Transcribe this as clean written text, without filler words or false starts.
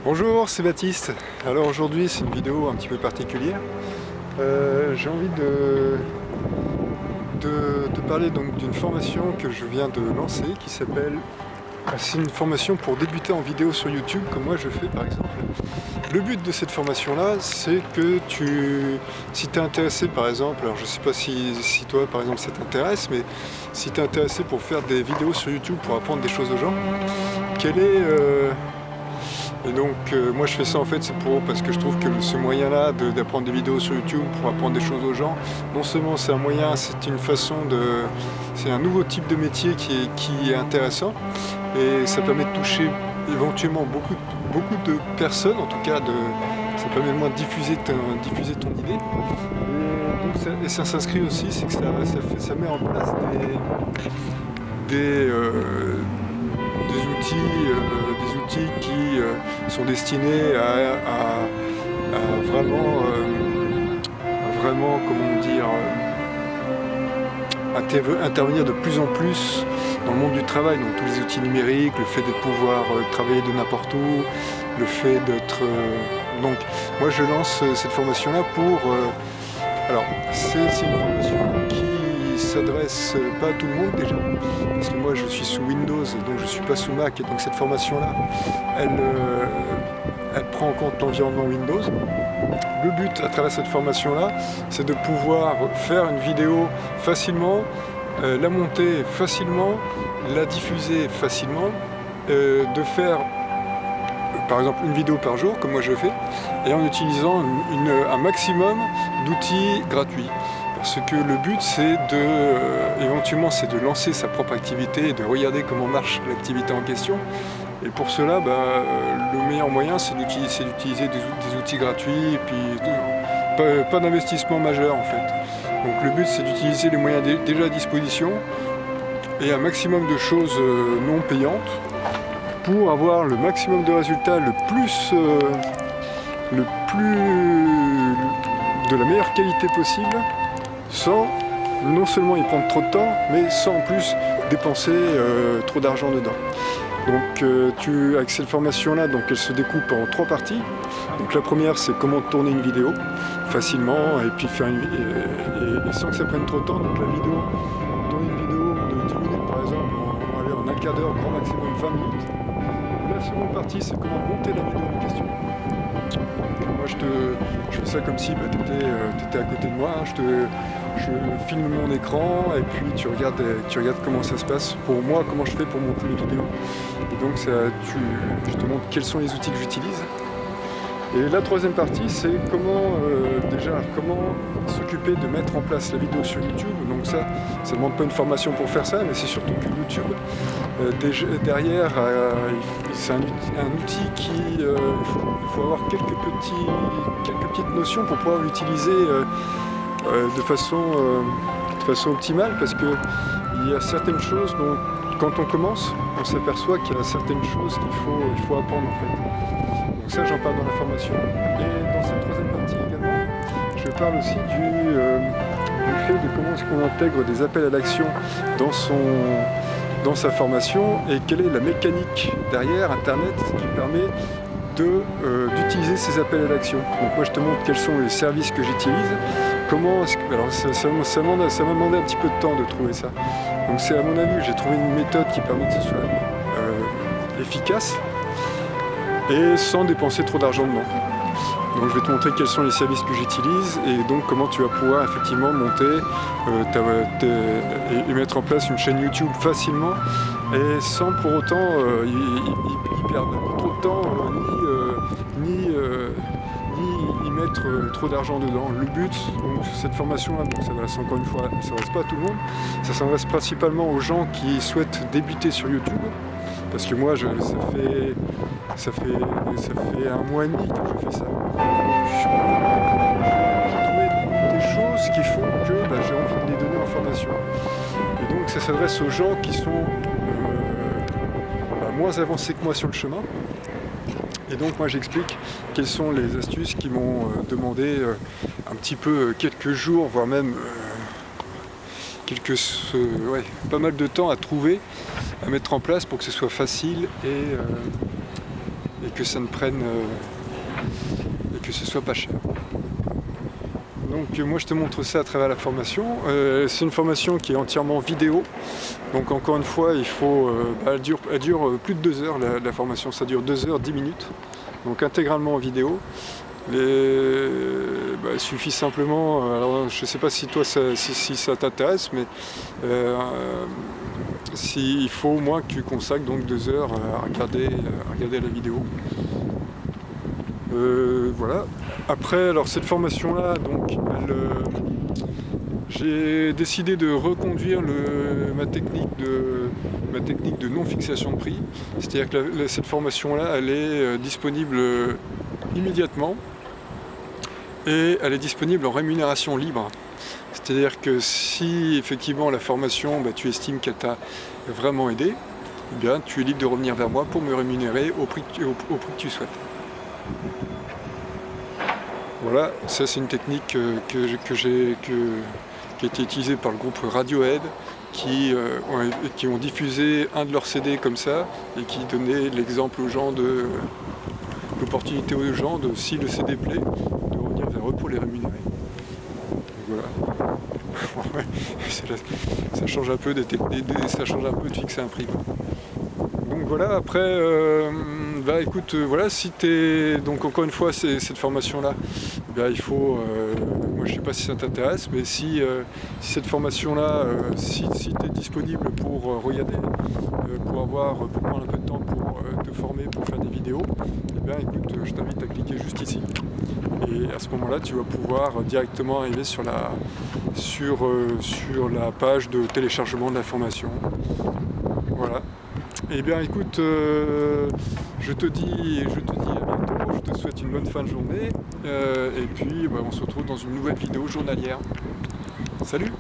Bonjour, c'est Baptiste. Alors aujourd'hui c'est une vidéo un petit peu particulière. J'ai envie de te parler donc d'une formation que je viens de lancer qui s'appelle... C'est une formation pour débuter en vidéo sur YouTube comme moi je fais par exemple. Le but de cette formation là c'est que si tu es intéressé par exemple, alors je sais pas si toi par exemple ça t'intéresse, mais si tu es intéressé pour faire des vidéos sur YouTube pour apprendre des choses aux gens, et donc moi je fais ça en fait parce que je trouve que ce moyen là d'apprendre des vidéos sur YouTube pour apprendre des choses aux gens, non seulement c'est un moyen, c'est un nouveau type de métier qui est intéressant et ça permet de toucher éventuellement beaucoup de personnes, en tout cas ça permet au moins de diffuser ton idée. Et ça s'inscrit aussi, c'est que ça met en place des outils qui sont destinés à vraiment, comment dire, intervenir de plus en plus dans le monde du travail, donc tous les outils numériques, le fait de pouvoir travailler de n'importe où, le fait d'être... Donc moi je lance cette formation-là pour... alors c'est une formation qui s'adresse pas à tout le monde déjà, parce que moi je suis sous Windows, donc je ne suis pas sous Mac, et donc cette formation-là, elle prend en compte l'environnement Windows. Le but à travers cette formation-là, c'est de pouvoir faire une vidéo facilement, la monter facilement, la diffuser facilement, de faire par exemple une vidéo par jour, comme moi je fais, et en utilisant un maximum d'outils gratuits. Parce que le but c'est éventuellement c'est de lancer sa propre activité et de regarder comment marche l'activité en question. Et pour cela, le meilleur moyen c'est d'utiliser des outils gratuits et puis pas d'investissement majeur en fait. Donc le but c'est d'utiliser les moyens déjà à disposition et un maximum de choses non payantes pour avoir le maximum de résultats de la meilleure qualité possible, sans non seulement y prendre trop de temps, mais sans en plus dépenser trop d'argent dedans. Donc avec cette formation-là, donc elle se découpe en 3 parties. Donc la première c'est comment tourner une vidéo facilement et puis faire et sans que ça prenne trop de temps. Donc tourner une vidéo de 10 minutes par exemple, en un quart d'heure, grand maximum 20 minutes. La seconde partie c'est comment monter la vidéo en question. Moi je fais ça comme si tu étais à côté de moi, hein. Je filme mon écran et puis tu regardes comment ça se passe pour moi, comment je fais pour monter les vidéos. Et donc je te montre quels sont les outils que j'utilise. Et la troisième partie c'est comment s'occuper de mettre en place la vidéo sur YouTube. Donc ça ne demande pas une formation pour faire ça, mais c'est surtout que YouTube derrière c'est un outil il faut avoir quelques petites notions pour pouvoir l'utiliser de façon optimale, parce que il y a certaines choses dont quand on commence on s'aperçoit qu'il y a certaines choses qu'il faut apprendre en fait. Donc ça j'en parle dans la formation. Et dans cette troisième partie également je parle aussi du fait de comment est-ce qu'on intègre des appels à l'action dans sa formation et quelle est la mécanique derrière Internet qui permet d'utiliser ces appels à l'action. Donc moi je te montre quels sont les services que j'utilise. Alors ça m'a demandé un petit peu de temps de trouver ça. Donc c'est à mon avis j'ai trouvé une méthode qui permet que ce soit efficace et sans dépenser trop d'argent dedans. Donc je vais te montrer quels sont les services que j'utilise et donc comment tu vas pouvoir effectivement monter et mettre en place une chaîne YouTube facilement et sans pour autant y perdre trop de temps ni y mettre trop d'argent dedans. Le but, donc, cette formation-là, ça s'adresse encore une fois, ça s'adresse pas à tout le monde, ça s'adresse principalement aux gens qui souhaitent débuter sur YouTube. Parce que moi, ça fait 1 mois et demi que je fais ça. J'ai trouvé des choses qui font que j'ai envie de les donner en formation. Et donc ça s'adresse aux gens qui sont moins avancés que moi sur le chemin. Et donc moi j'explique quelles sont les astuces qui m'ont demandé un petit peu quelques jours, voire même pas mal de temps à trouver, à mettre en place pour que ce soit facile et que ça ne prenne et que ce soit pas cher. Donc moi je te montre ça à travers la formation. C'est une formation qui est entièrement vidéo. Donc encore une fois, il faut, elle dure plus de 2 heures la formation, ça dure 2 heures 10 minutes. Donc intégralement en vidéo. Il suffit simplement, alors je ne sais pas si toi si ça t'intéresse, mais il faut au moins que tu consacres donc 2 heures à regarder la vidéo. Voilà. Après, alors cette formation-là, donc, j'ai décidé de reconduire ma technique de non-fixation de prix. C'est-à-dire que cette formation-là, elle est disponible immédiatement et elle est disponible en rémunération libre. C'est-à-dire que si effectivement la formation, tu estimes qu'elle t'a vraiment aidé, eh bien, tu es libre de revenir vers moi pour me rémunérer au prix que tu souhaites. Voilà, ça c'est une technique qui a été utilisée par le groupe Radiohead qui ont diffusé un de leurs CD comme ça et qui donnait l'exemple aux gens l'opportunité aux gens de, si le CD plaît, de revenir vers eux pour les rémunérer. Donc voilà. Ça change un peu ça change un peu de fixer un prix. Donc voilà, après, écoute, voilà, si t'es, donc encore une fois, cette formation-là, il faut, moi je sais pas si ça t'intéresse, mais si cette formation-là, si t'es disponible pour regarder, pour prendre un peu de temps pour te former, pour faire des vidéos, écoute, je t'invite à cliquer juste ici. Et à ce moment-là, tu vas pouvoir directement arriver sur la page de téléchargement de la formation. Voilà. Eh bien écoute, je te dis à bientôt, je te souhaite une bonne fin de journée et puis on se retrouve dans une nouvelle vidéo journalière. Salut!